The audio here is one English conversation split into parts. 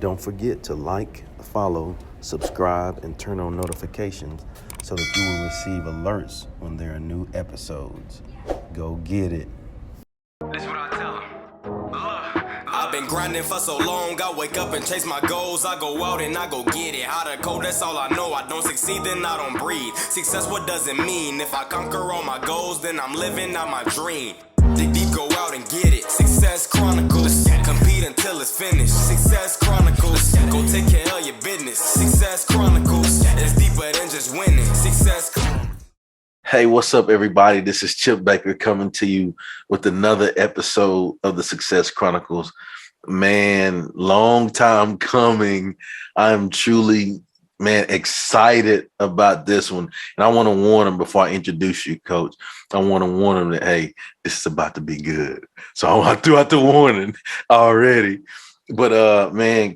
Don't forget to like, follow, subscribe, and turn on notifications so that you will receive alerts when there are new episodes. Go get it. That's what I tell them. Look, I've been grinding for so long, I wake up and chase my goals. I go out and I go get it. How to code, that's all I know. I don't succeed, then I don't breathe. Success, what does it mean? If I conquer all my goals, then I'm living out my dream. Dig deep, go out and get it. Success Chronicles. Compete until it's finished. Success Chronicles. Go take care of your business. Success Chronicles. It's deeper than just winning. Success Chronicles. Hey, what's up, everybody? This is Chip Baker coming to you with another episode of the Success Chronicles. Man, long time coming. I'm truly, excited about this one. And I want to warn them before I introduce you, Coach. I want to warn them that, hey, this is about to be good. So I threw out the warning already. But,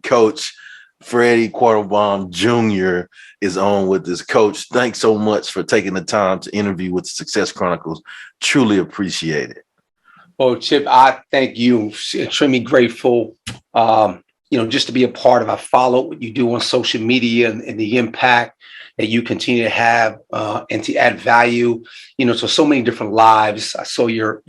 Coach Freddie Quartlebaum Jr. is on with this. Coach, thanks so much for taking the time to interview with the Success Chronicles. Truly appreciate it. Well, Chip, I thank you. Extremely grateful, just to be a part of. I follow what you do on social media and the impact that you continue to have and to add value, to so many different lives. I saw your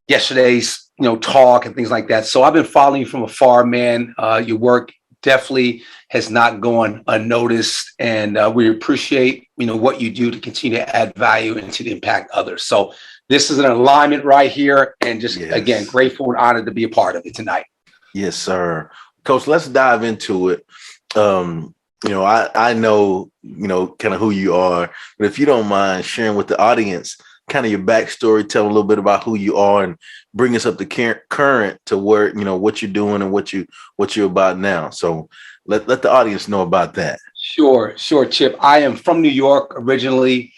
yesterday's, talk and things like that. So I've been following you from afar, man. Your work definitely has not gone unnoticed, and we appreciate, what you do to continue to add value and to impact others. So this is an alignment right here, and just again, grateful and honored to be a part of it tonight. Yes, sir. Coach, let's dive into it. I know, kind of who you are, but if you don't mind sharing with the audience kind of your backstory, tell a little bit about who you are and bring us up to current to where, what you're doing and what you're about now. So let the audience know about that. Sure, Chip. I am from New York originally,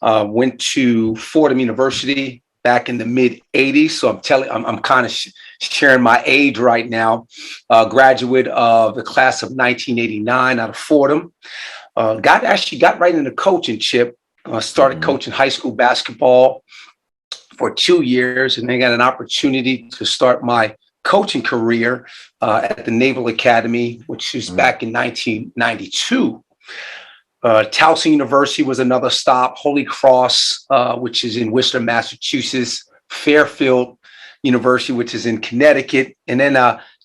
went to Fordham University back in the mid 80s. So I'm kind of sharing my age right now. Graduate of the class of 1989 out of Fordham. Got right into coaching, Chip. Started coaching high school basketball for 2 years, and then got an opportunity to start my coaching career at the Naval Academy, which was back in 1992. Towson University was another stop. Holy Cross, which is in Worcester, Massachusetts. Fairfield University, which is in Connecticut. And then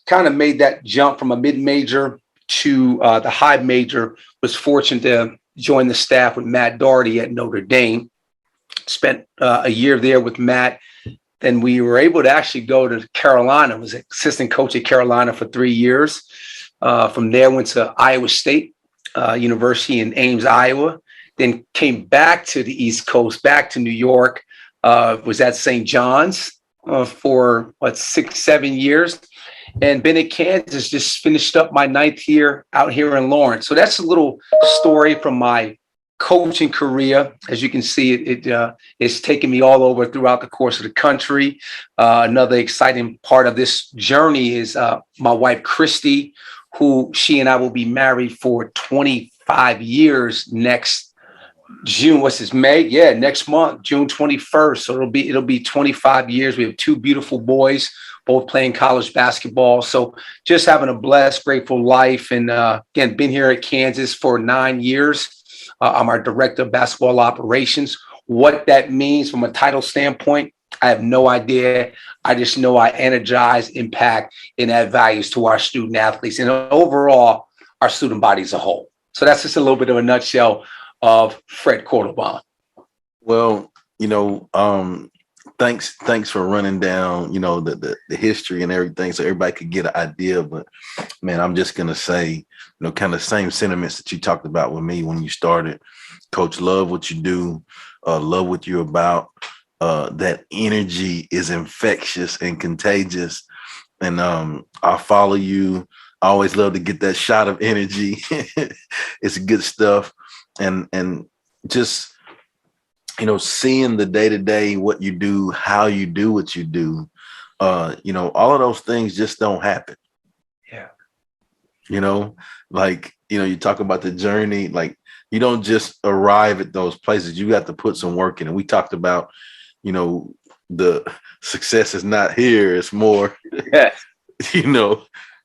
kind of made that jump from a mid-major to the high major. Was fortunate to join the staff with Matt Doherty at Notre Dame. Spent a year there with Matt. Then we were able to actually go to Carolina. Was assistant coach at Carolina for 3 years. From there, went to Iowa State University in Ames, Iowa. Then came back to the East Coast, back to New York. Was at St. John's for 6-7 years. And been at Kansas, just finished up my 9th year out here in Lawrence. So that's a little story from my coaching career. As you can see, it's taken me all over throughout the course of the country. Another exciting part of this journey is my wife, Christy, who she and I will be married for 25 years next June. May? Yeah, next month, June 21st. So it'll be 25 years. We have 2 beautiful boys, both playing college basketball. So just having a blessed, grateful life. And again, been here at Kansas for 9 years. I'm our director of basketball operations. What that means from a title standpoint, I have no idea. I just know I energize, impact, and add values to our student athletes and overall our student body as a whole. So that's just a little bit of a nutshell of Fred Quartlebaum. Well, thanks for running down, the history and everything so everybody could get an idea. But man, I'm just gonna say, kind of same sentiments that you talked about with me when you started. Coach, love what you do, love what you're about. That energy is infectious and contagious. And I follow you. I always love to get that shot of energy. It's good stuff. And just, seeing the day-to-day, what you do, how you do what you do, all of those things just don't happen. Yeah. You talk about the journey, like you don't just arrive at those places. You got to put some work in. And we talked about, the success is not here. It's more, Yes.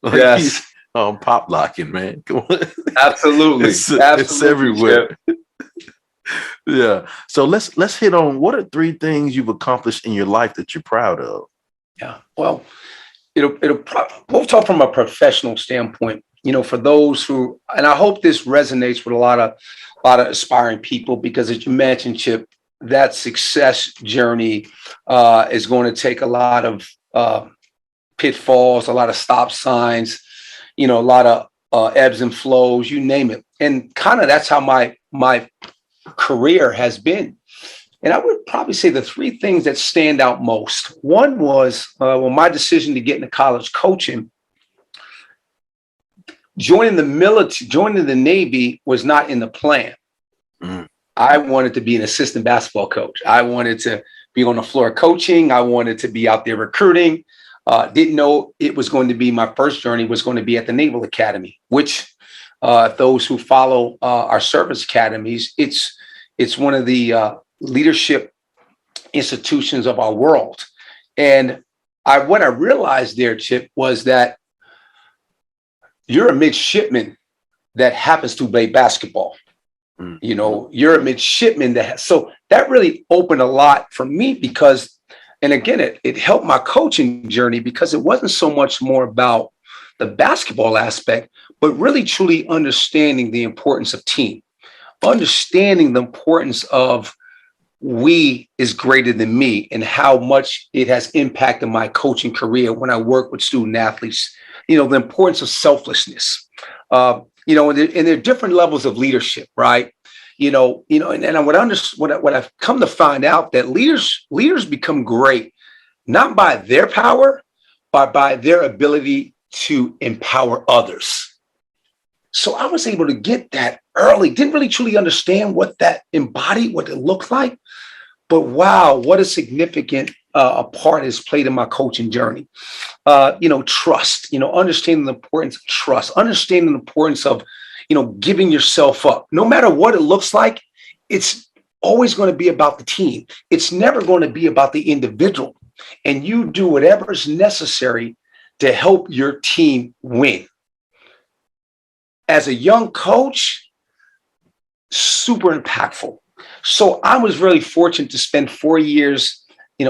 Like Yes, pop locking, man. Come on. absolutely. It's everywhere. Chip. Yeah. So let's hit on, what are 3 things you've accomplished in your life that you're proud of? Yeah. Well, we'll talk from a professional standpoint, for those who, and I hope this resonates with a lot of aspiring people, because as you mentioned, Chip, that success journey is going to take a lot of pitfalls, a lot of stop signs, a lot of ebbs and flows, you name it. And kind of that's how my career has been. And I would probably say the 3 things that stand out most. One was my decision to get into college coaching. Joining the military, joining the Navy was not in the plan. Mm. I wanted to be an assistant basketball coach. I wanted to be on the floor coaching. I wanted to be out there recruiting. Didn't know it was going to be, my first journey was going to be at the Naval Academy, which those who follow our service academies, it's one of the leadership institutions of our world. And what I realized there, Chip, was that you're a midshipman that happens to play basketball. Mm. You're a midshipman so that really opened a lot for me, because, and again, it helped my coaching journey, because it wasn't so much more about the basketball aspect, but really truly understanding the importance of team, understanding the importance of we is greater than me, and how much it has impacted my coaching career when I work with student athletes. The importance of selflessness, and there are different levels of leadership, right? And what I've come to find out, that leaders become great, not by their power, but by their ability to empower others. So I was able to get that early, didn't really truly understand what that embodied, what it looked like. But wow, what a significant a part has played in my coaching journey. Trust, understanding the importance of trust, understanding the importance of, giving yourself up. No matter what it looks like, it's always going to be about the team. It's never going to be about the individual. And you do whatever is necessary to help your team win. As a young coach, super impactful. So I was really fortunate to spend 4 years,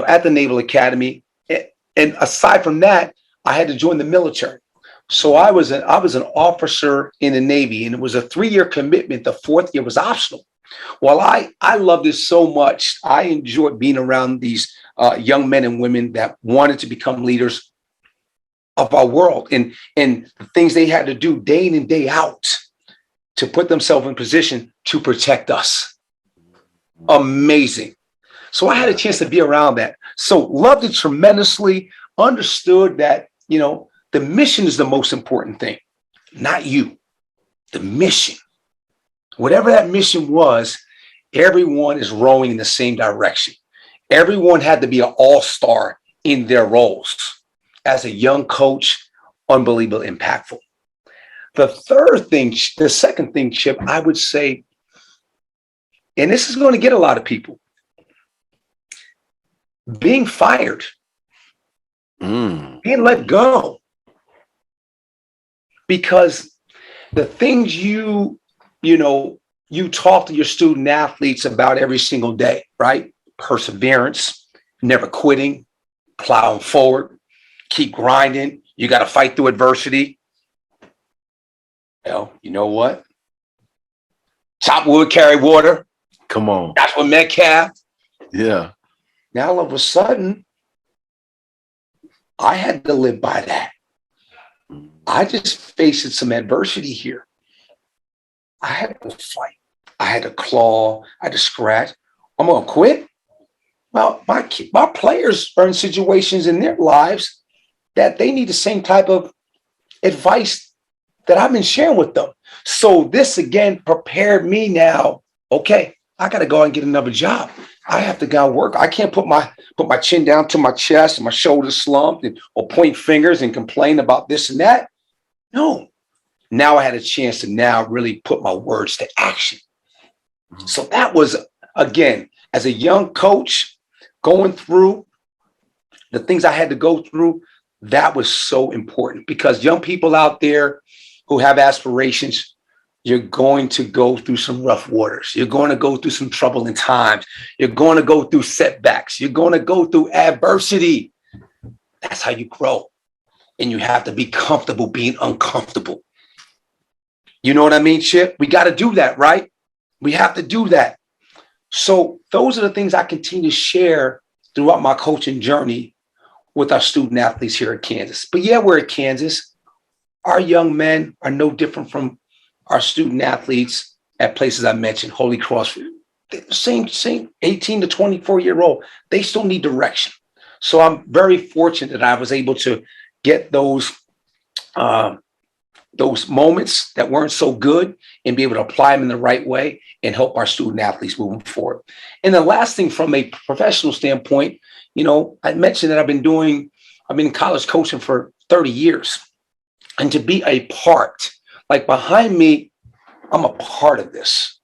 at the Naval Academy. And aside from that, I had to join the military. So I was an officer in the Navy, and it was a 3-year commitment. The 4th year was optional. Well, I loved it so much. I enjoyed being around these young men and women that wanted to become leaders of our world, and the things they had to do day in and day out to put themselves in position to protect us. Amazing. So I had a chance to be around that. So loved it tremendously, understood that, the mission is the most important thing, not you, the mission. Whatever that mission was, everyone is rowing in the same direction. Everyone had to be an all-star in their roles. As a young coach, unbelievably impactful. The second thing, Chip, I would say, and this is going to get a lot of people, being fired, being let go. Because the things you talk to your student athletes about every single day, right? Perseverance, never quitting, plowing forward, keep grinding. You got to fight through adversity. Well, you know what? Chop wood, carry water. Come on. That's what Metcalf. Yeah. Now, all of a sudden, I had to live by that. I just faced some adversity here. I had to fight. I had to claw. I had to scratch. I'm going to quit? Well, my players are in situations in their lives that they need the same type of advice that I've been sharing with them. So this, again, prepared me now. Okay, I got to go and get another job. I have to go work. I can't put my chin down to my chest and my shoulders slumped or point fingers and complain about this and that. No. Now I had a chance to now really put my words to action. So that was, again, as a young coach, going through the things I had to go through, That was so important because young people out there who have aspirations, you're going to go through some rough waters. You're going to go through some troubling times. You're going to go through setbacks. You're going to go through adversity. That's how you grow. And you have to be comfortable being uncomfortable. You know what I mean, Chip? We got to do that, right? We have to do that. So those are the things I continue to share throughout my coaching journey with our student athletes here at Kansas. But yeah, we're at Kansas. Our young men are no different from our student athletes at places I mentioned, Holy Cross, same 18 to 24-year-old. They still need direction. So I'm very fortunate that I was able to get those moments that weren't so good and be able to apply them in the right way and help our student athletes moving forward. And the last thing from a professional standpoint, I mentioned that I've been in college coaching for 30 years. And to be a part, like behind me, I'm a part of this.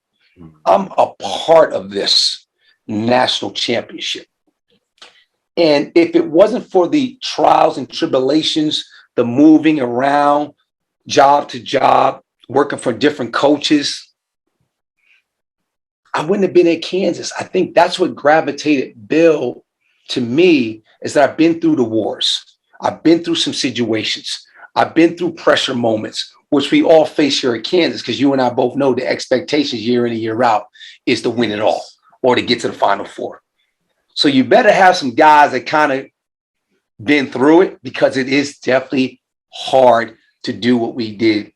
I'm a part of this national championship. And if it wasn't for the trials and tribulations, the moving around, job to job, working for different coaches, I wouldn't have been at Kansas. I think that's what gravitated Bill to me, is that I've been through the wars. I've been through some situations. I've been through pressure moments, which we all face here at Kansas, because you and I both know the expectations year in and year out is to win it all or to get to the Final Four. So you better have some guys that kind of been through it, because it is definitely hard to do what we did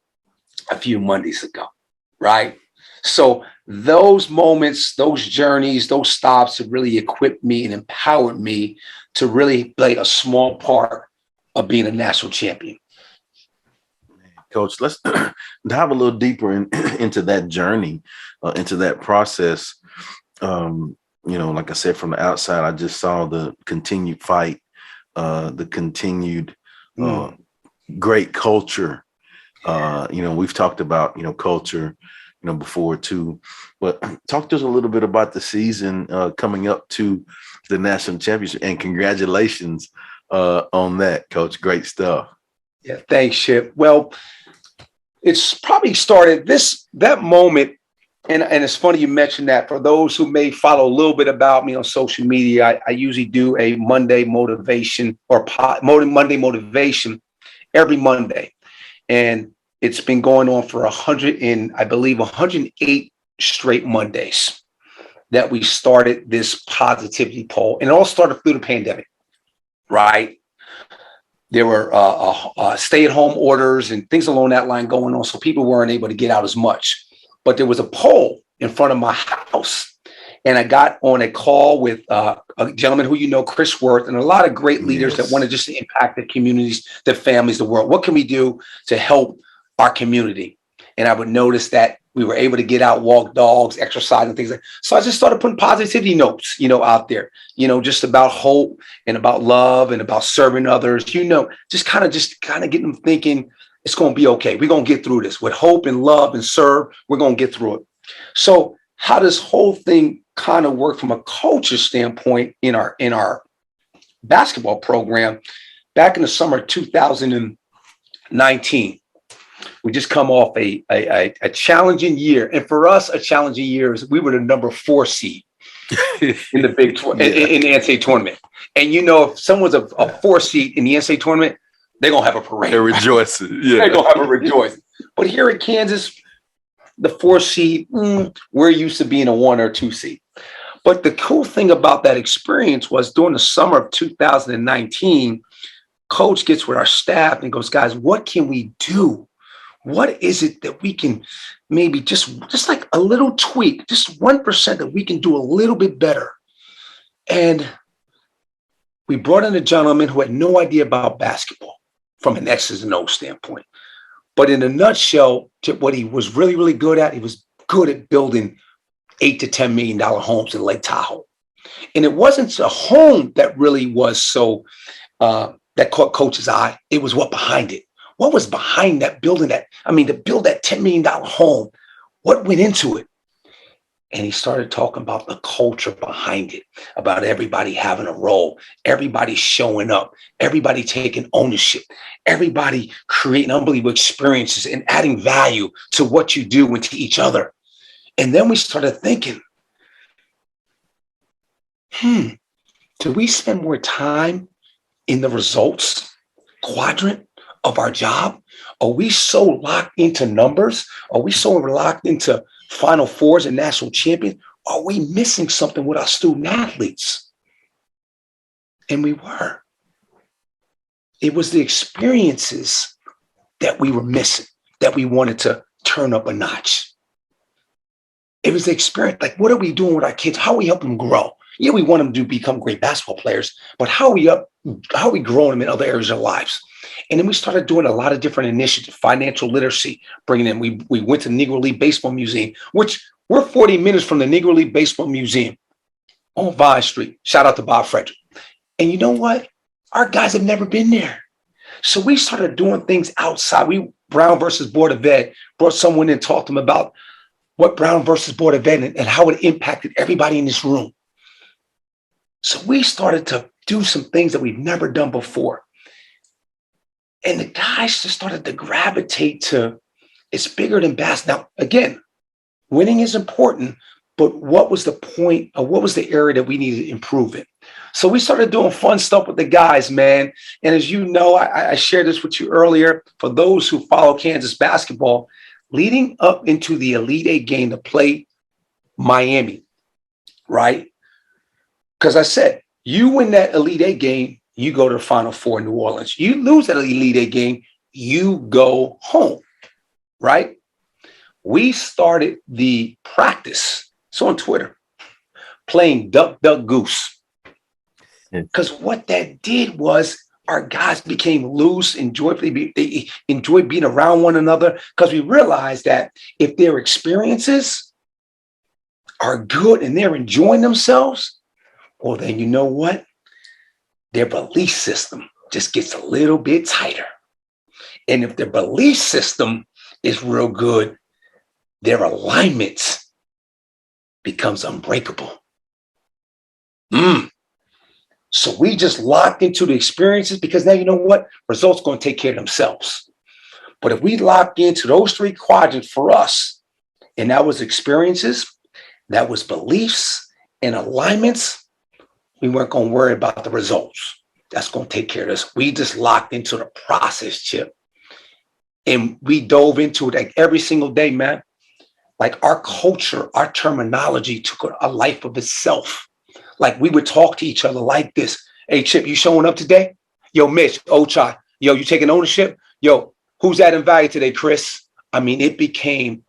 a few Mondays ago, right? So those moments, those journeys, those stops have really equipped me and empowered me to really play a small part of being a national champion. Coach, let's dive a little deeper into that journey, into that process. Like I said, from the outside, I just saw the continued fight, the continued great culture. We've talked about, culture, before too, but talk to us a little bit about the season coming up to the national championship, and congratulations on that, Coach. Great stuff. Yeah, thanks, Chip. Well, it's probably started that moment. And it's funny you mentioned that. For those who may follow a little bit about me on social media, I usually do a Monday motivation Monday motivation every Monday. And it's been going on for 108 straight Mondays that we started this positivity poll. And it all started through the pandemic, right? There were stay-at-home orders and things along that line going on. So people weren't able to get out as much. But there was a poll in front of my house. And I got on a call with a gentleman who Chris Worth, and a lot of great leaders that wanted just to impact the communities, the families, the world. What can we do to help our community? And I would notice that we were able to get out, walk dogs, exercise, and things like that. So I just started putting positivity notes, out there, just about hope and about love and about serving others, just kind of getting them thinking it's going to be okay. We're going to get through this with hope and love and serve. We're going to get through it. So how this whole thing kind of work from a culture standpoint in our basketball program? Back in the summer of 2019, we just come off a challenging year. And for us, a challenging year is we were the number 4 seed in the Big 12, in the NCAA tournament. And if someone's a 4 seed in the NCAA tournament, they're going to have a parade. They're rejoicing. Yeah. They're going to have a rejoicing. But here at Kansas, the 4 seed, we're used to being a 1 or 2 seed. But the cool thing about that experience was during the summer of 2019, Coach gets with our staff and goes, guys, what can we do? What is it that we can maybe just like a little tweak, just 1% that we can do a little bit better? And we brought in a gentleman who had no idea about basketball from an X's and O's standpoint. But in a nutshell, what he was really, really good at, he was good at building $8 to $10 million homes in Lake Tahoe. And it wasn't a home that really was so that caught Coach's eye. It was what behind it. What was behind that building to build that $10 million home? What went into it? And he started talking about the culture behind it, about everybody having a role, everybody showing up, everybody taking ownership, everybody creating unbelievable experiences and adding value to what you do and to each other. And then we started thinking, do we spend more time in the results quadrant of our job? Are we so locked into numbers? Are we so locked into Final Fours and national champions? Are we missing something with our student athletes? And we were. It was the experiences that we were missing, that we wanted to turn up a notch. It was the experience, like, what are we doing with our kids? How are we helping them grow? Yeah, we want them to become great basketball players, but how are we growing them in other areas of their lives? And then we started doing a lot of different initiatives, financial literacy, bringing in, we went to the Negro League Baseball Museum, which we're 40 minutes from the Negro League Baseball Museum on Vine Street. Shout out to Bob Frederick. And you know what? Our guys have never been there. So we started doing things outside. Brown versus Board of Ed, brought someone in and talked to them about what Brown versus Board of Ed and how it impacted everybody in this room. So we started to do some things that we've never done before. And the guys just started to gravitate to, it's bigger than basketball. Now, again, winning is important, but what was the point, or what was the area that we needed to improve in? So we started doing fun stuff with the guys, man. And as you know, I shared this with you earlier, for those who follow Kansas basketball, leading up into the Elite Eight game to play Miami, right? Because I said, you win that Elite Eight game, you go to the Final Four in New Orleans. You lose that Elite Eight game, you go home, right? We started the practice, it's on Twitter, playing Duck, Duck, Goose. Because what that did was our guys became loose, they enjoyed being around one another, because we realized that if their experiences are good and they're enjoying themselves, well, then you know what? Their belief system just gets a little bit tighter. And if their belief system is real good, their alignment becomes unbreakable. So we just locked into the experiences, because now you know what? Results going to take care of themselves. But if we lock into those three quadrants for us, and that was experiences, that was beliefs and alignments, we weren't going to worry about the results. That's going to take care of us. We just locked into the process, Chip. And we dove into it like every single day, man. Like our culture, our terminology took a life of itself. Like we would talk to each other like this. Hey, Chip, you showing up today? Yo, Mitch, Ochai. Yo, you taking ownership? Yo, who's adding value today, Chris? I mean, it became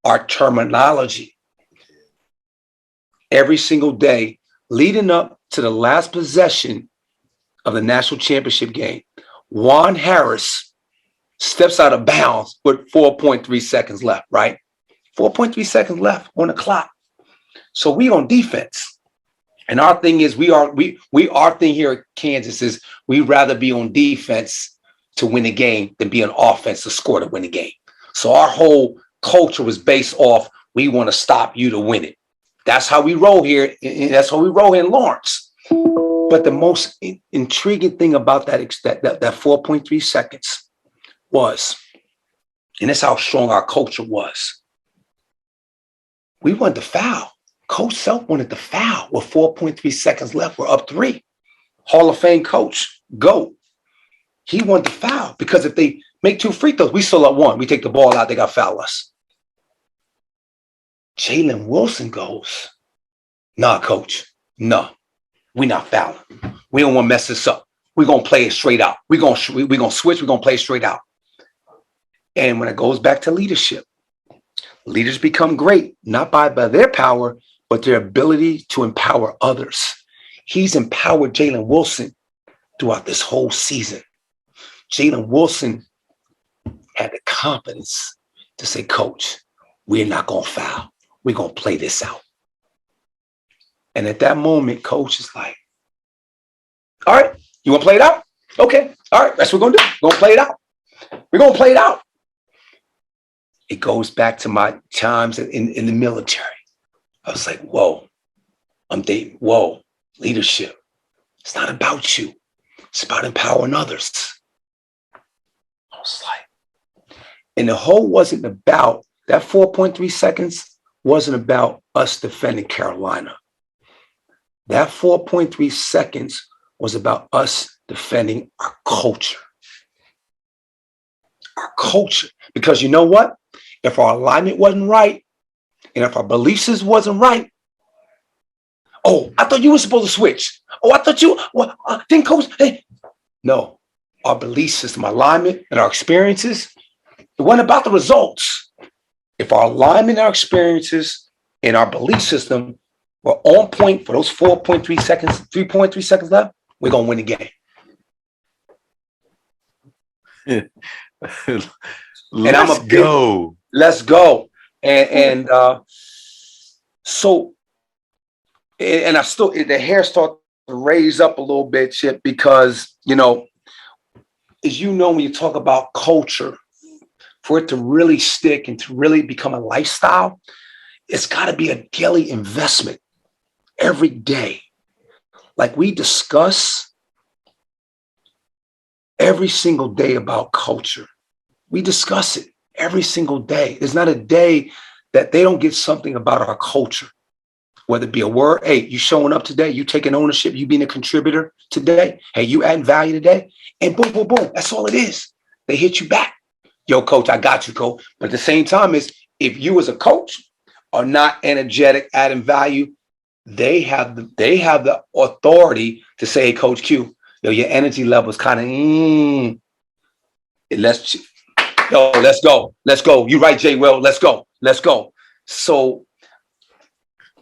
our terminology. Every single day, leading up to the last possession of the national championship game, Juan Harris steps out of bounds with 4.3 seconds left, right? 4.3 seconds left on the clock. So we on defense. And our thing is, our thing here at Kansas is we'd rather be on defense to win the game than be on offense to score to win the game. So our whole culture was based off, we want to stop you to win it. That's how we roll here. That's how we roll in Lawrence. But the most intriguing thing about that 4.3 seconds was, and that's how strong our culture was, we wanted to foul. Coach Self wanted to foul with 4.3 seconds left. We're up 3. Hall of Fame coach, GOAT. He wanted to foul, because if they make 2 free throws, we still up 1. We take the ball out, they got to foul us. Jalen Wilson goes, nah, coach, no, we're not fouling. We don't want to mess this up. We're going to play it straight out. We're going to switch. We're going to play it straight out. And when it goes back to leadership, leaders become great, not by their power, but their ability to empower others. He's empowered Jalen Wilson throughout this whole season. Jalen Wilson had the confidence to say, coach, we're not going to foul. We're going to play this out. And at that moment, coach is like, all right, you want to play it out? Okay. All right, that's what we're going to do. We're going to play it out. We're going to play it out. It goes back to my times in the military. I was like, whoa, whoa, leadership. It's not about you. It's about empowering others. I was like, and the whole wasn't about, that 4.3 seconds wasn't about us defending Carolina. That 4.3 seconds was about us defending our culture. Our culture. Because you know what? If our alignment wasn't right, and if our belief system wasn't right, oh, I thought you were supposed to switch. Oh, I thought you, well, didn't coach, hey. No, our belief system, alignment, and our experiences, it wasn't about the results. If our alignment, our experiences, and our belief system were on point for those 4.3 seconds, 3.3 seconds left, we're going to win the game. Let's go. And so, and I still, the hair started to raise up a little bit, Chip, because, you know, as you know, when you talk about culture, for it to really stick and to really become a lifestyle, it's got to be a daily investment every day. Like we discuss every single day about culture. We discuss it every single day. There's not a day that they don't get something about our culture, whether it be a word. Hey, you showing up today, you taking ownership, you being a contributor today. Hey, you adding value today, and boom, boom, boom. That's all it is. They hit you back. Yo, coach, I got you, coach. But at the same time, is if you as a coach are not energetic, adding value, they have the authority to say, hey, Coach Q, yo, your energy level is kind of let's go. You right, Jay. Well, let's go. So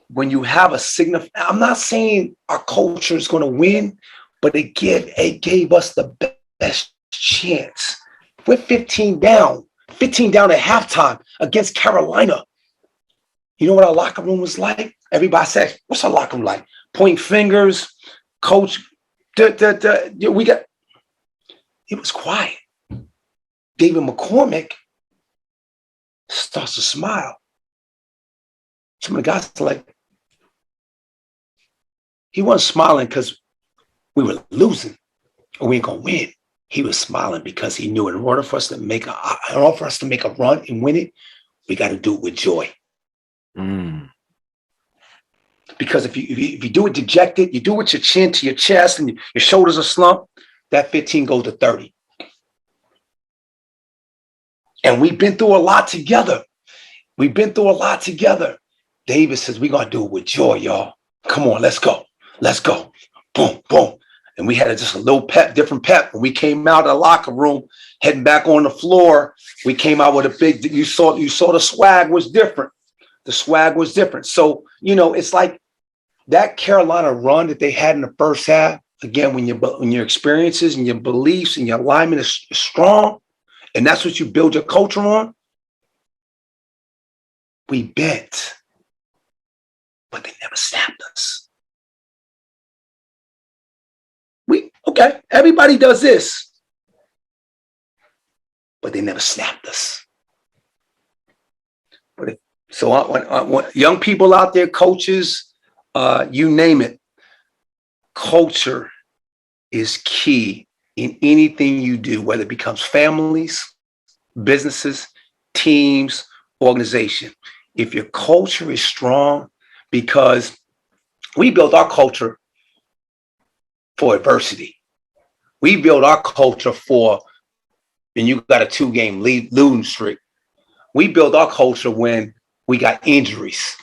when you have a signal, I'm not saying our culture is going to win, but it gave us the best chance. We're 15 down at halftime against Carolina. You know what our locker room was like? Everybody said, what's our locker room like? Pointing fingers, coach. It was quiet. David McCormick starts to smile. Some of the guys are like, he wasn't smiling because we were losing or we ain't gonna win. He was smiling because he knew in order for us to make a run and win it, we got to do it with joy. Because if you do it dejected, you do it with your chin to your chest and your shoulders are slumped, that 15 goes to 30. And we've been through a lot together. David says, we're going to do it with joy, y'all. Come on, let's go. Boom, boom. And we had just a little different pep. When we came out of the locker room, heading back on the floor, we came out with a big, you saw the swag was different. So, you know, it's like that Carolina run that they had in the first half, again, when your experiences and your beliefs and your alignment is strong, and that's what you build your culture on, we bent, but they never snapped us. Okay, everybody does this, but they never snapped us. So I want young people out there, coaches, you name it, culture is key in anything you do, whether it becomes families, businesses, teams, organization. If your culture is strong, because we built our culture for adversity. We built our culture for, and you got a 2-game losing streak. We built our culture when we got injuries.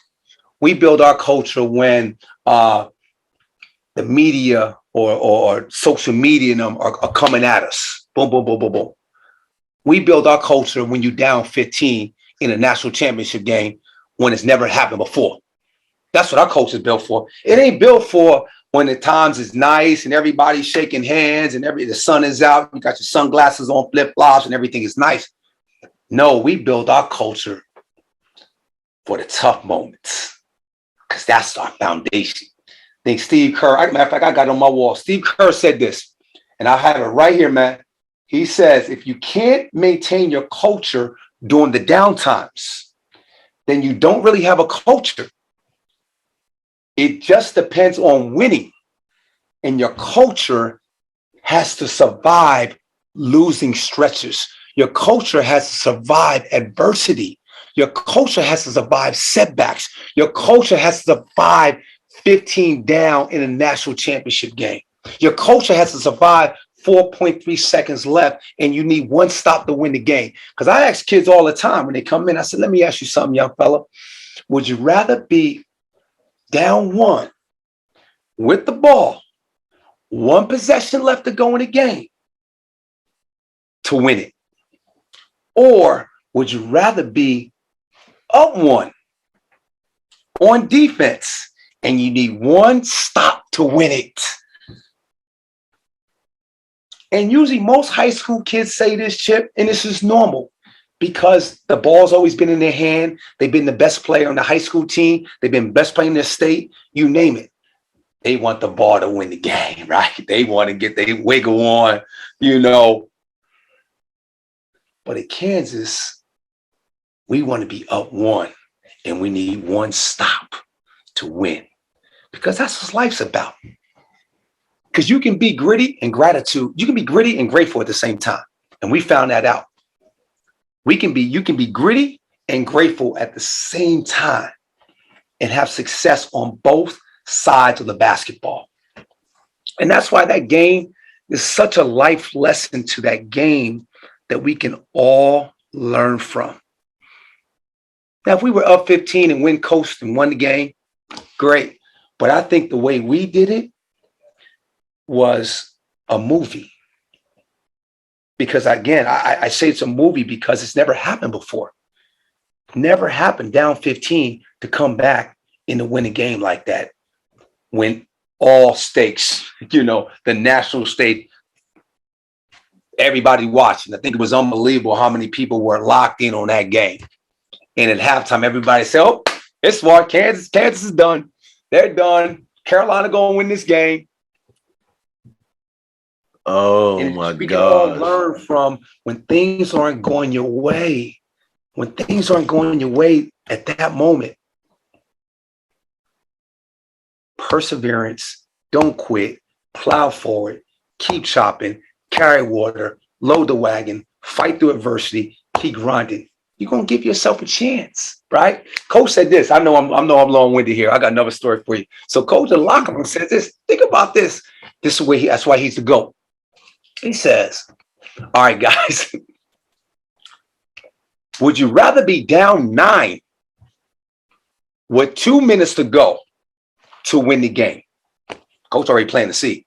We build our culture when the media or social media and them are coming at us. Boom, boom, boom, boom, boom. We build our culture when you down 15 in a national championship game when it's never happened before. That's what our culture is built for. It ain't built for when the times is nice and everybody's shaking hands and the sun is out, you got your sunglasses on, flip-flops, and everything is nice. No, we build our culture for the tough moments because that's our foundation. I think Steve Kerr, matter of fact, I got it on my wall. Steve Kerr said this, and I have it right here, man. He says, if you can't maintain your culture during the downtimes, then you don't really have a culture. It just depends on winning. And your culture has to survive losing stretches. Your culture has to survive adversity. Your culture has to survive setbacks. Your culture has to survive 15 down in a national championship game. Your culture has to survive 4.3 seconds left, and you need one stop to win the game. Because I ask kids all the time when they come in, I said, let me ask you something, young fella. Would you rather be down one with the ball, one possession left to go in the game to win it? Or would you rather be up one on defense and you need one stop to win it? And usually most high school kids say this, Chip, and this is normal because the ball's always been in their hand. They've been the best player on the high school team. They've been best player in their state. You name it. They want the ball to win the game, right? They want to get their wiggle on, you know. But at Kansas, we want to be up one and we need one stop to win because that's what life's about. Because you can be gritty and gratitude. You can be gritty and grateful at the same time. And we found that out. You can be gritty and grateful at the same time and have success on both sides of the basketball. And that's why that game is such a life lesson to that game that we can all learn from. Now, if we were up 15 and win coast and won the game, great. But I think the way we did it was a movie. Because again, I say it's a movie because it's never happened before. Never happened down 15 to come back and to win a game like that. When all stakes, you know, the national state, everybody watching. I think it was unbelievable how many people were locked in on that game. And at halftime, everybody said, oh, it's smart. Kansas is done. They're done. Carolina going to win this game. Oh, and my God. We can God. all learn from when things aren't going your way. When things aren't going your way at that moment. Perseverance, don't quit, plow forward, keep chopping, carry water, load the wagon, fight through adversity, keep grinding. You're going to give yourself a chance, right? Coach said this. I know I'm long-winded here. I got another story for you. So Coach in the locker room said this. Think about this. This is where that's why he's the GOAT. He says, all right, guys, would you rather be down 9 with 2 minutes to go to win the game? Coach already planted the seed.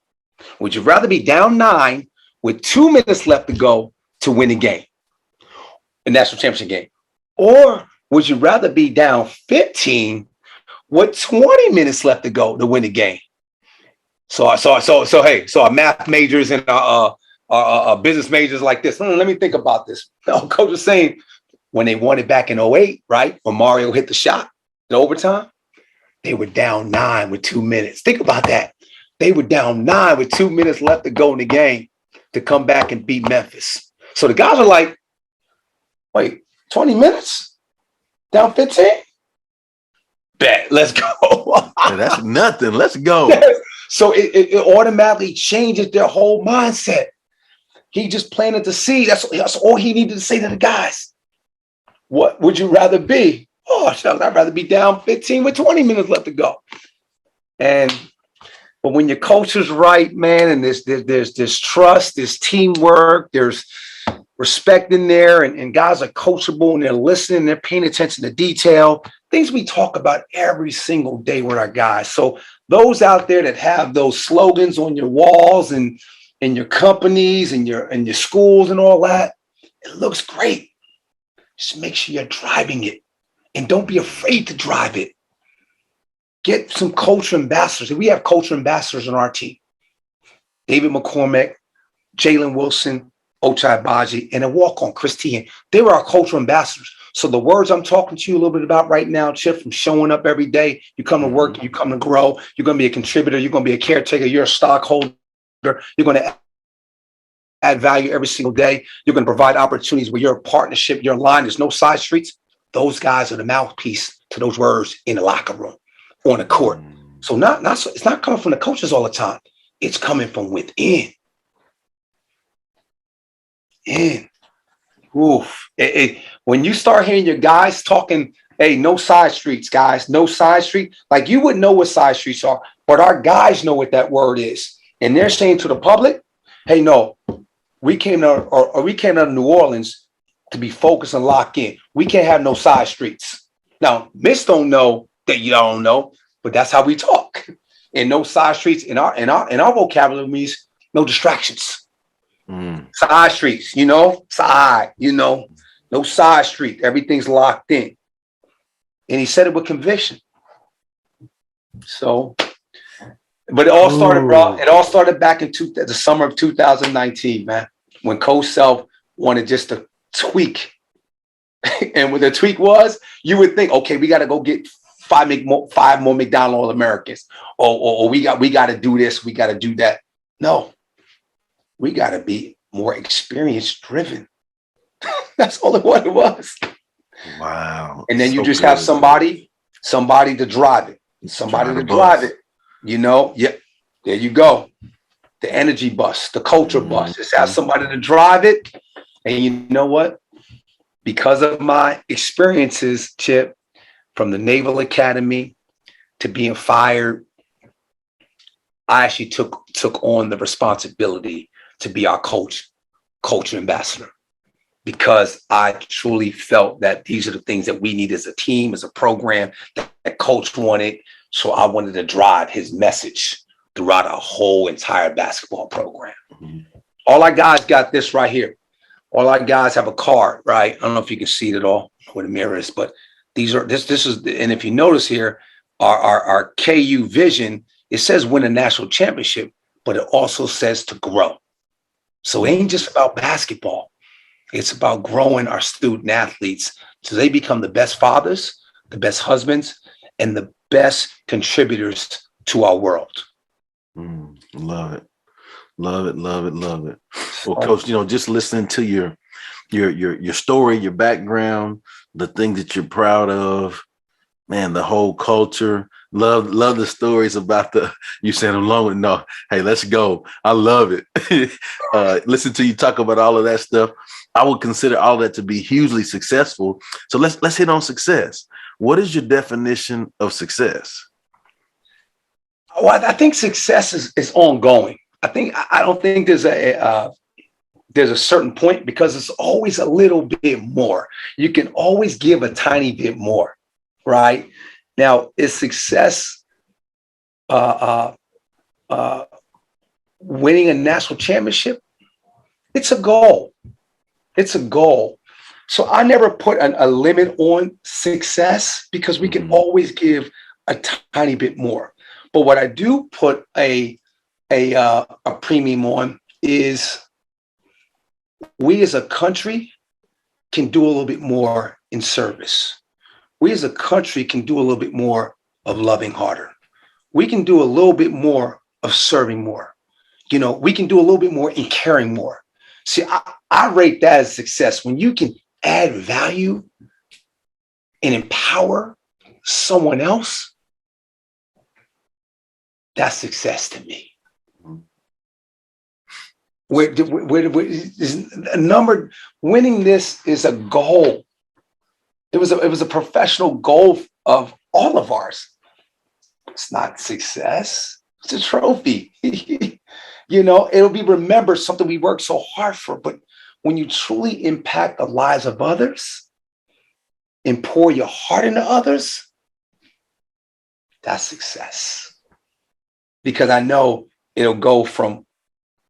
Would you rather be down 9 with 2 minutes left to go to win the game, the national championship game? Or would you rather be down 15 with 20 minutes left to go to win the game? So our math majors and our business majors like this. Let me think about this. No, Coach was saying when they won it back in 08, right? When Mario hit the shot in overtime, they were down 9 with 2 minutes. Think about that. They were down 9 with 2 minutes left to go in the game to come back and beat Memphis. So the guys are like, wait, 20 minutes? Down 15? Bet, let's go. That's nothing. Let's go. So it automatically changes their whole mindset. He just planted the seed. That's all he needed to say to the guys. What would you rather be? Oh, shucks, I'd rather be down 15 with 20 minutes left to go. But when your coach is right, man, and there's trust, there's teamwork, there's respect in there, and guys are coachable and they're listening, they're paying attention to detail, things we talk about every single day with our guys. So those out there that have those slogans on your walls and in your companies and your schools and all that, it looks great. Just make sure you're driving it and don't be afraid to drive it. Get some culture ambassadors. We have culture ambassadors on our team. David McCormick, Jalen Wilson, Ochai Baji, and a walk-on, Chris Teahan. They were our culture ambassadors. So the words I'm talking to you a little bit about right now, Chip, from showing up every day, you come to work, you come to grow, you're going to be a contributor, you're going to be a caretaker, you're a stockholder, you're going to add value every single day, you're going to provide opportunities where you're a partnership, you're aligned, there's no side streets. Those guys are the mouthpiece to those words in the locker room, on the court. So it's not coming from the coaches all the time. It's coming from within. Oof. When you start hearing your guys talking, hey, no side streets, guys, no side street. Like you wouldn't know what side streets are, but our guys know what that word is. And they're saying to the public, hey, no, we came to New Orleans to be focused and locked in. We can't have no side streets. Now, Miss don't know that you don't know, but that's how we talk. And no side streets in our vocabulary means no distractions. Side streets, side, no side street. Everything's locked in. And he said it with conviction. So, but it all started, bro. It all started back in the summer of 2019, man, when Coach Self wanted just to tweak. And what the tweak was, you would think, okay, we got to go get five more McDonald's All-Americans. Or we got to do this, we got to do that. No. We got to be more experience driven. That's all it was. Wow. And then you just have somebody to drive it. Somebody to drive it. Yeah, there you go. The energy bus, the culture bus. Just have somebody to drive it. And you know what? Because of my experiences, Chip, from the Naval Academy to being fired, I actually took on the responsibility to be our culture ambassador, because I truly felt that these are the things that we need as a team, as a program that Coach wanted. So I wanted to drive his message throughout our whole entire basketball program. All our guys got this right here. All our guys have a card, right? I don't know if you can see it at all where the mirror is, but this is, and if you notice here, our KU vision, it says win a national championship, but it also says to grow. So it ain't just about basketball. It's about growing our student athletes so they become the best fathers, the best husbands, and the best contributors to our world. Love it. Love it. Love it. Love it. Well, Coach, just listening to your story, your background, the things that you're proud of, man, the whole culture. Love the stories about you saying along with no. Hey, let's go. I love it. Listen to you talk about all of that stuff. I would consider all that to be hugely successful. So let's hit on success. What is your definition of success? Well, I think success is ongoing. I don't think there's a certain point, because it's always a little bit more. You can always give a tiny bit more, right? Now, is success winning a national championship? It's a goal. It's a goal. So I never put a limit on success, because we can always give a tiny bit more. But what I do put a premium on is we as a country can do a little bit more in service. We as a country can do a little bit more of loving harder. We can do a little bit more of serving more. We can do a little bit more in caring more. See, I rate that as success. When you can add value and empower someone else, that's success to me. Where a number, winning this is a goal. It was a professional goal of all of ours. It's not success. It's a trophy. It'll be remembered, something we worked so hard for. But when you truly impact the lives of others and pour your heart into others, that's success. Because I know it'll go from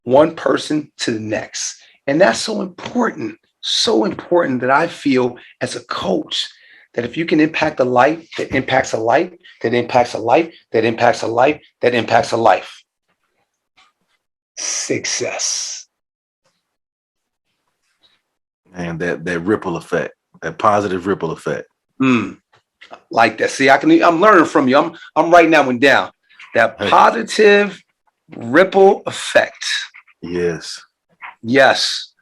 one person to the next. And that's so important that I feel as a coach, that if you can impact a life that impacts a life, that impacts a life, that impacts a life, that impacts a life. Success. And that ripple effect, that positive ripple effect. Like that. See, I'm learning from you. I'm writing that one down. That positive ripple effect. Yes. Yes,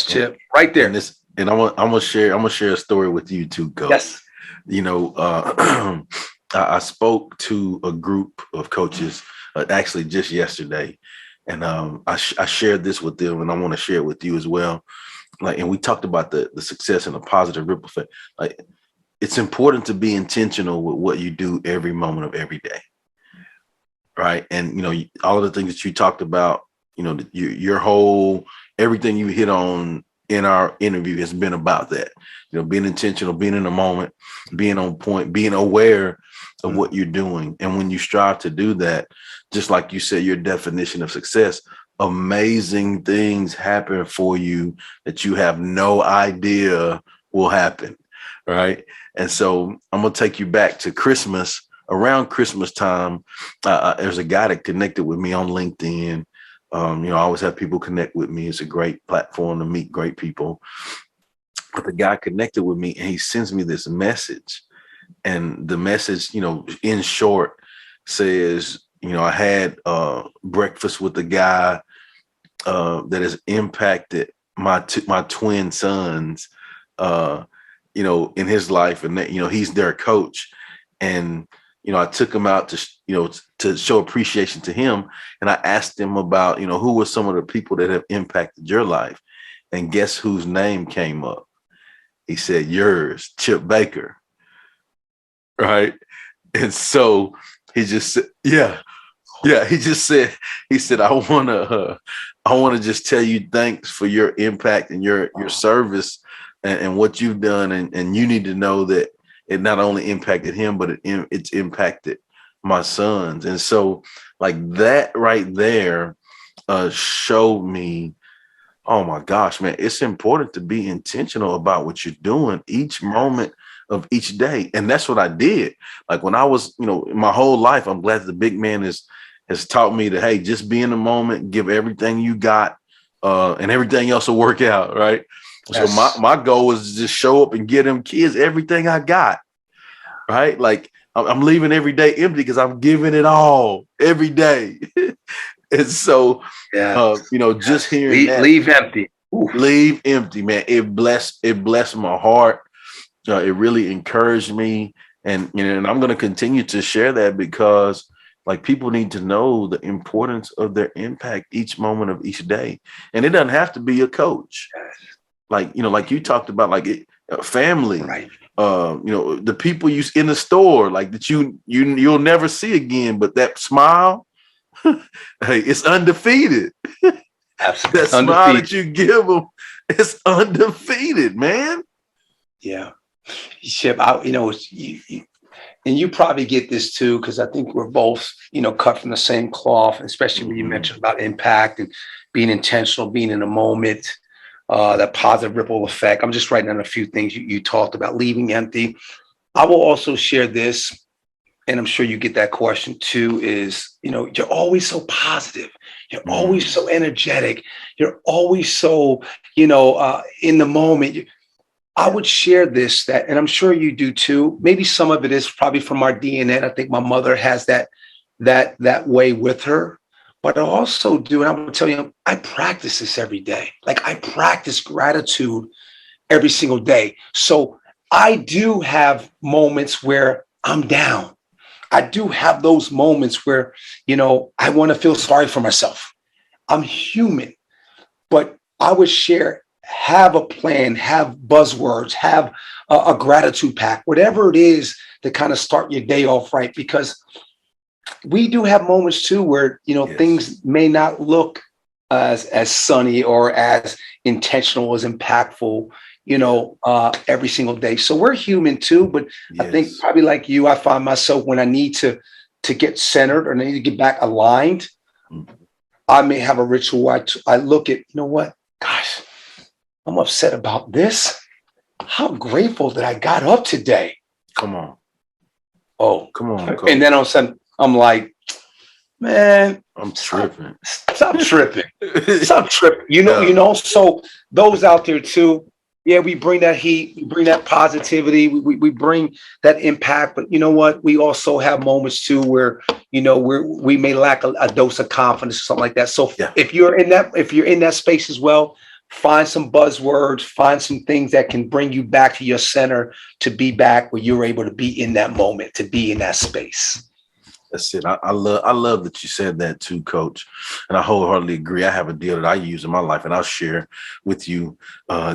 Chip. Right there. And I'm gonna share a story with you too, Coach. Yes. I spoke to a group of coaches actually just yesterday, and I shared this with them, and I want to share it with you as well. Like, and we talked about the success and the positive ripple effect. Like, it's important to be intentional with what you do every moment of every day, right? And all of the things that you talked about, your whole everything you hit on in our interview has been about that. Being intentional, being in the moment, being on point, being aware of what you're doing. And when you strive to do that, just like you said, your definition of success, amazing things happen for you that you have no idea will happen, right? And so I'm going to take you back to Christmas. Around Christmas time, there's a guy that connected with me on LinkedIn. I always have people connect with me. It's a great platform to meet great people. But the guy connected with me, and he sends me this message. And the message, in short, says, I had breakfast with the guy that has impacted my twin sons, in his life, and that, he's their coach. And I took him out to show appreciation to him, and I asked him about who were some of the people that have impacted your life, and guess whose name came up? He said, yours, Chip Baker. Right. And so he just said, yeah. He said, I want to just tell you thanks for your impact and your service and what you've done. And you need to know that it not only impacted him, but it's impacted my sons. And so like that right there showed me, oh my gosh, man, it's important to be intentional about what you're doing each moment of each day. And that's what I did. Like when I was, my whole life, I'm glad the big man has taught me to, hey, just be in the moment, give everything you got, and everything else will work out. Right. Yes. So my goal was to just show up and give them kids everything I got. Right. Like I'm leaving every day empty because I'm giving it all every day. And so, just hearing that, leave empty, leave empty, man. It blessed my heart. It really encouraged me, and and I'm going to continue to share that because, like, people need to know the importance of their impact each moment of each day, and it doesn't have to be a coach, like like you talked about, like family, right? The people you in the store, like that you'll never see again, but that smile. Hey, it's undefeated. Absolutely. That smile that you give them, it's undefeated, man. Yeah. Chip, and you probably get this too, because I think we're both, cut from the same cloth, especially when you mentioned about impact and being intentional, being in a moment, that positive ripple effect. I'm just writing down a few things you talked about, leaving empty. I will also share this. And I'm sure you get that question too, is, you're always so positive. You're always so energetic. You're always so, in the moment. I would share this, and I'm sure you do too. Maybe some of it is probably from our DNA. I think my mother has that way with her. But I also do, and I'm going to tell you, I practice this every day. Like I practice gratitude every single day. So I do have moments where I'm down. I do have those moments where, I want to feel sorry for myself. I'm human, but I would share, have a plan, have buzzwords, have a gratitude pack, whatever it is to kind of start your day off right. Because we do have moments too where, things may not look as sunny or as intentional, as impactful, every single day. So we're human too, but I think probably like you, I find myself when I need to get centered or I need to get back aligned, I may have a ritual. I look at, what, gosh, I'm upset about this. How grateful that I got up today. Come on. Oh, come on. And then all of a sudden I'm like, man, I'm tripping. Stop tripping. Stop tripping. So those out there too, yeah, we bring that heat, we bring that positivity, we bring that impact. But you know what? We also have moments too where, we may lack a dose of confidence or something like that. So if you're in that space as well, find some buzzwords, find some things that can bring you back to your center, to be back where you're able to be in that moment, to be in that space. That's it. I love that you said that too, Coach. And I wholeheartedly agree. I have a deal that I use in my life, and I'll share with you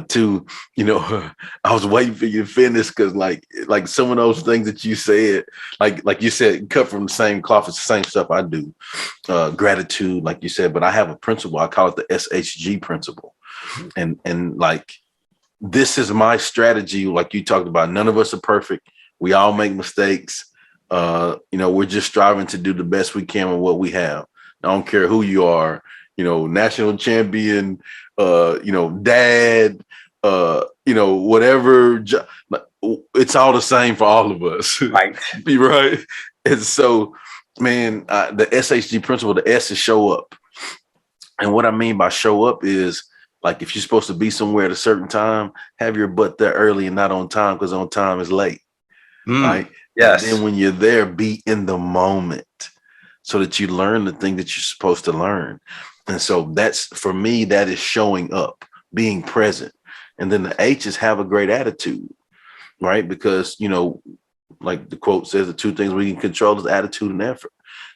too. You know, I was waiting for you to finish because like some of those things that you said, like you said, cut from the same cloth. It's the same stuff I do. Gratitude, like you said, but I have a principle. I call it the SHG principle. And like, this is my strategy. Like you talked about, none of us are perfect. We all make mistakes. You know, we're just striving to do the best we can with what we have. I don't care who you are, you know, national champion, you know, dad, you know, whatever. It's all the same for all of us. Right. Be right. And so, man, the SHG principle, the S is show up. And what I mean by show up is, like, if you're supposed to be somewhere at a certain time, have your butt there early and not on time, because on time is late. Right. Yes. And then when you're there, be in the moment so that you learn the thing that you're supposed to learn. And so that's, for me, that is showing up, being present. And then the H is have a great attitude, right? Because, you know, like the quote says, the two things we can control is attitude and effort.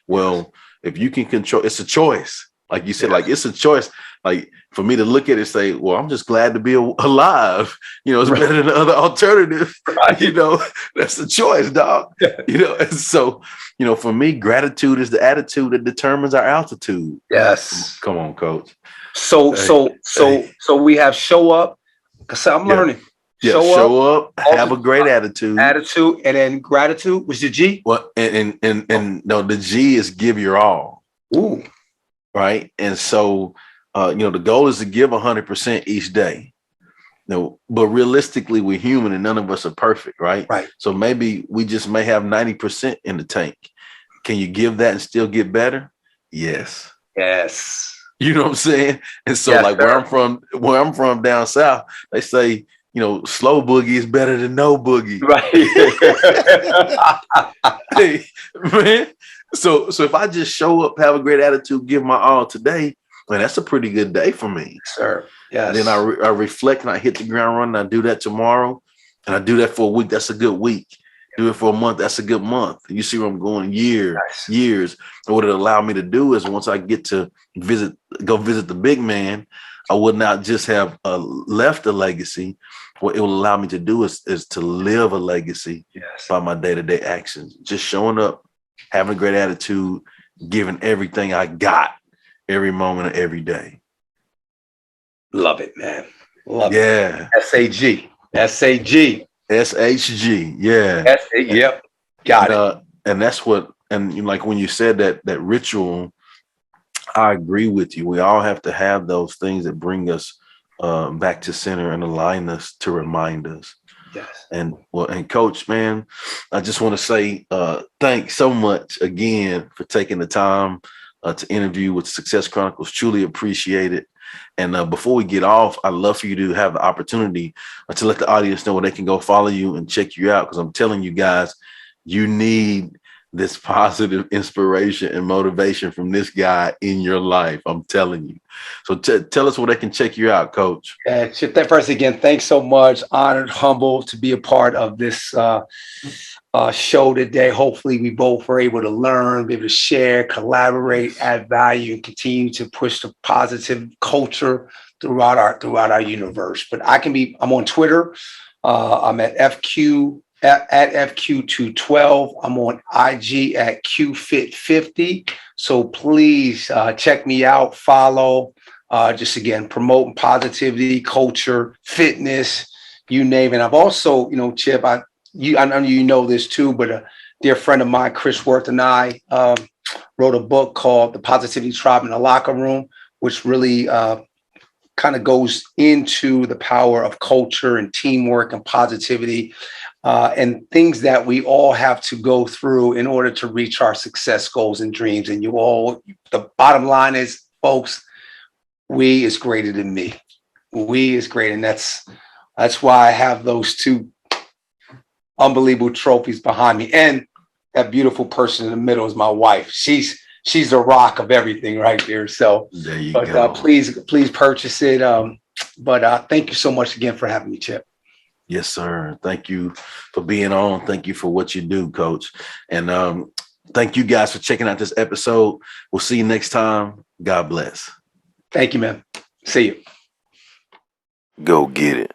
Well, if you can control, it's a choice. Like you said, like it's a choice. Like for me to look at it and say, well, I'm just glad to be alive. You know, it's better than the other alternative. Right. You know, that's the choice, dog. You know, and so, you know, for me, gratitude is the attitude that determines our altitude. Yes. Come on, Coach. So we have show up. So I'm learning. Yeah, show up, have a great attitude. Attitude, and then gratitude was the G. Well, and no, the G is give your all. Ooh. Right. And so, you know, the goal is to give 100% each day. You know, but realistically, we're human and none of us are perfect. Right. Right. So maybe we just may have 90% in the tank. Can you give that and still get better? Yes. Yes. You know what I'm saying? And so, yes, like sir. where I'm from down south, they say, you know, slow boogie is better than no boogie. Right. Hey, man. So if I just show up, have a great attitude, give my all today, man, that's a pretty good day for me. Sir. Yes. And then I reflect and I hit the ground running. I do that tomorrow, and I do that for a week. That's a good week. Do it for a month. That's a good month. You see where I'm going? Years. And what it allowed me to do is, once I get to go visit the big man, I would not just have left a legacy. What it will allow me to do is to live a legacy by my day-to-day actions. Just showing up, having a great attitude, giving everything I got every moment of every day. Love it, man. Love it. SAG. SHG. Yeah. Yep. Got it. And that's what, and like when you said that ritual, I agree with you. We all have to have those things that bring us back to center and align us to remind us. Yes. And Coach, man, I just want to say thanks so much again for taking the time to interview with Success Chronicles. Truly appreciate it. And before we get off, I'd love for you to have the opportunity to let the audience know where they can go follow you and check you out. Because I'm telling you guys, you need this positive inspiration and motivation from this guy in your life. I'm telling you. So tell us where they can check you out, Coach. Chip, that first again, thanks so much. Honored, humbled to be a part of this show today. Hopefully we both were able to learn, be able to share, collaborate, add value, and continue to push the positive culture throughout our universe. But I'm on Twitter. I'm at FQ212. I'm on IG at QFit50. So please check me out, follow, just again, promoting positivity, culture, fitness, you name it. I've also, Chip, I know you know this too, but a dear friend of mine, Chris Worth, and I wrote a book called The Positivity Tribe in the Locker Room, which really kind of goes into the power of culture and teamwork and positivity. And things that we all have to go through in order to reach our success goals and dreams. And the bottom line is, folks, we is greater than me. We is great. And that's why I have those two unbelievable trophies behind me. And that beautiful person in the middle is my wife. She's the rock of everything right there. So there you go. Please purchase it. But thank you so much again for having me, Chip. Yes, sir. Thank you for being on. Thank you for what you do, Coach. And thank you guys for checking out this episode. We'll see you next time. God bless. Thank you, man. See you. Go get it.